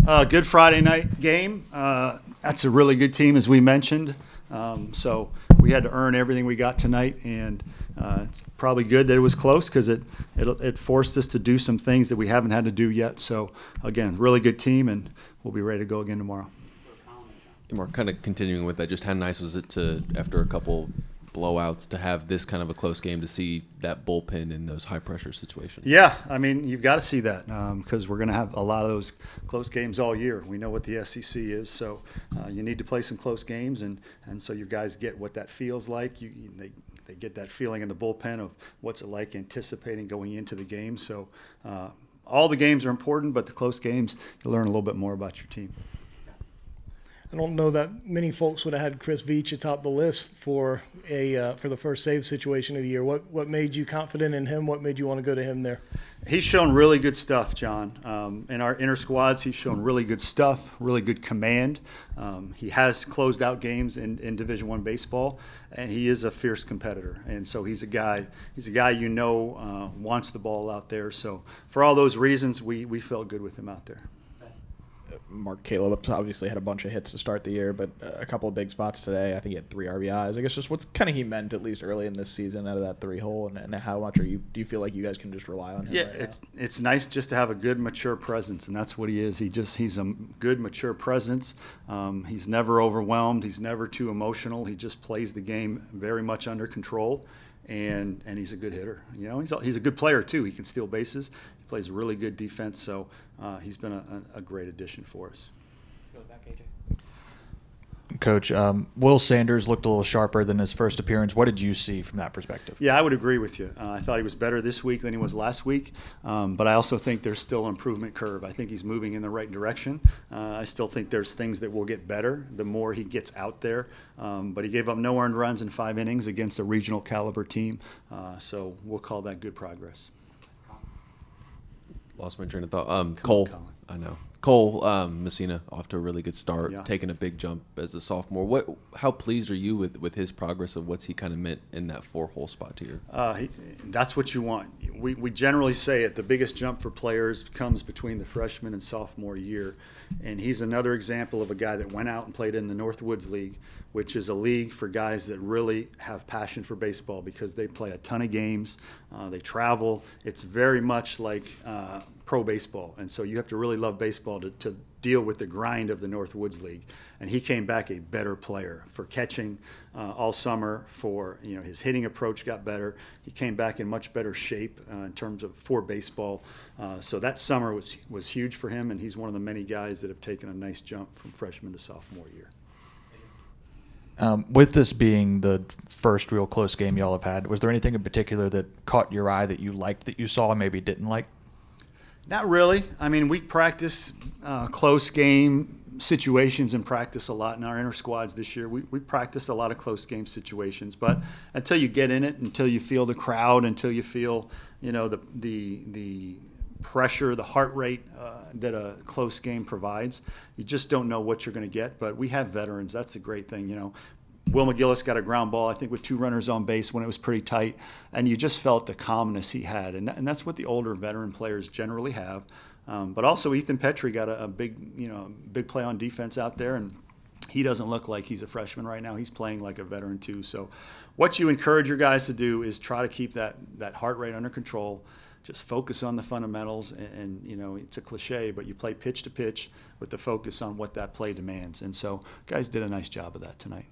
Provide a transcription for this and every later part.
Good Friday night game. That's a really good team, as we mentioned. So we had to earn everything we got tonight, and it's probably good that it was close because it forced us to do some things that we haven't had to do yet. So, again, really good team, and we'll be ready to go again tomorrow. Mark, kind of continuing with that, just how nice was it to, after a couple blowouts, to have this kind of a close game, to see that bullpen in those high-pressure situations? Yeah, I mean, you've got to see that because we're going to have a lot of those close games all year. We know what the SEC is, so you need to play some close games, and so your guys get what that feels like. They get that feeling in the bullpen of what's it like anticipating going into the game. So all the games are important, but the close games, you learn a little bit more about your team. I don't know that many folks would have had Chris Veach atop the list for the first save situation of the year. What made you confident in him? What made you want to go to him there? He's shown really good stuff, John. In our inner squads, he's shown really good stuff, really good command. He has closed out games in Division I baseball, and he is a fierce competitor. And so he's a guy wants the ball out there. So for all those reasons, we felt good with him out there. Mark Caleb obviously had a bunch of hits to start the year, but a couple of big spots today. I think he had 3 RBIs. I guess just what's kind of he meant, at least early in this season, out of that 3-hole, and how much do you feel like you guys can just rely on him? Yeah, right it's nice just to have a good, mature presence, and that's what he is. He's a good, mature presence. He's never overwhelmed. He's never too emotional. He just plays the game very much under control, and he's a good hitter. You know, he's a good player too. He can steal bases. He plays really good defense, so he's been a great addition for us. Go back, AJ. Coach, Will Sanders looked a little sharper than his first appearance. What did you see from that perspective? Yeah, I would agree with you. I thought he was better this week than he was last week, but I also think there's still an improvement curve. I think he's moving in the right direction. I still think there's things that will get better the more he gets out there, but he gave up no earned runs in 5 innings against a regional caliber team, so we'll call that good progress. Lost my train of thought. Cole, I know. Cole Messina off to a really good start, taking a big jump as a sophomore. How pleased are you with his progress of what's he kind of meant in that 4-hole spot here? That's what you want. We generally say it, the biggest jump for players comes between the freshman and sophomore year, and he's another example of a guy that went out and played in the Northwoods League, which is a league for guys that really have passion for baseball because they play a ton of games, they travel. It's very much like pro baseball, and so you have to really love baseball to deal with the grind of the Northwoods League. And he came back a better player for catching all summer. For his hitting approach got better. He came back in much better shape in terms of for baseball. So that summer was huge for him, and he's one of the many guys that have taken a nice jump from freshman to sophomore year. With this being the first real close game y'all have had, was there anything in particular that caught your eye that you liked, that you saw and maybe didn't like? Not really. I mean, we practice close game situations in practice a lot in our inner squads this year. We practiced a lot of close game situations, but until you get in it, until you feel the crowd, until you feel the pressure, the heart rate that a close game provides, you just don't know what you're going to get. But we have veterans. That's the great thing, Will McGillis got a ground ball, I think, with 2 runners on base when it was pretty tight, and you just felt the calmness he had, and that's what the older veteran players generally have. But also Ethan Petrie got a big play on defense out there, and he doesn't look like he's a freshman right now. He's playing like a veteran too. So what you encourage your guys to do is try to keep that heart rate under control. Just focus on the fundamentals, and it's a cliche, but you play pitch to pitch with the focus on what that play demands. And so guys did a nice job of that tonight.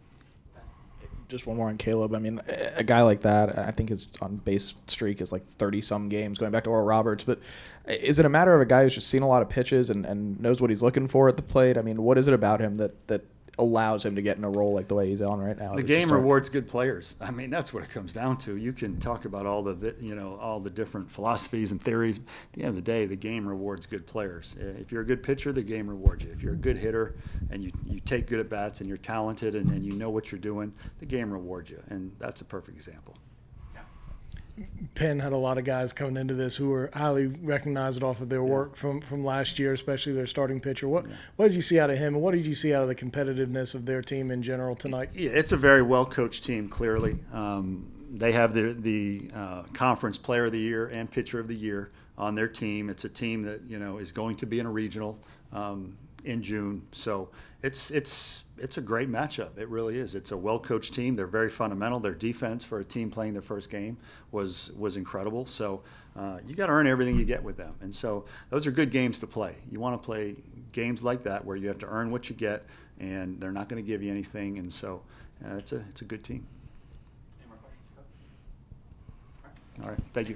Just one more on Caleb. I mean, a guy like that, I think his on-base streak is like 30-some games, going back to Oral Roberts. But is it a matter of a guy who's just seen a lot of pitches and knows what he's looking for at the plate? I mean, what is it about him that allows him to get in a role like the way he's on right now? The game rewards good players. I mean, that's what it comes down to. You can talk about all the different philosophies and theories. At the end of the day, the game rewards good players. If you're a good pitcher, the game rewards you. If you're a good hitter and you take good at bats and you're talented and you know what you're doing, the game rewards you. And that's a perfect example. Penn had a lot of guys coming into this who were highly recognized off of their work from last year, especially their starting pitcher. What did you see out of him, and what did you see out of the competitiveness of their team in general tonight? Yeah, it's a very well-coached team, clearly. They have the Conference Player of the Year and Pitcher of the Year on their team. It's a team that is going to be in a regional. in June. So it's a great matchup. It really is. It's a well-coached team. They're very fundamental. Their defense for a team playing their first game was incredible. So you got to earn everything you get with them. And so those are good games to play. You want to play games like that where you have to earn what you get, and they're not going to give you anything. And so it's a good team. Any more questions, Coach? All right. Thank you.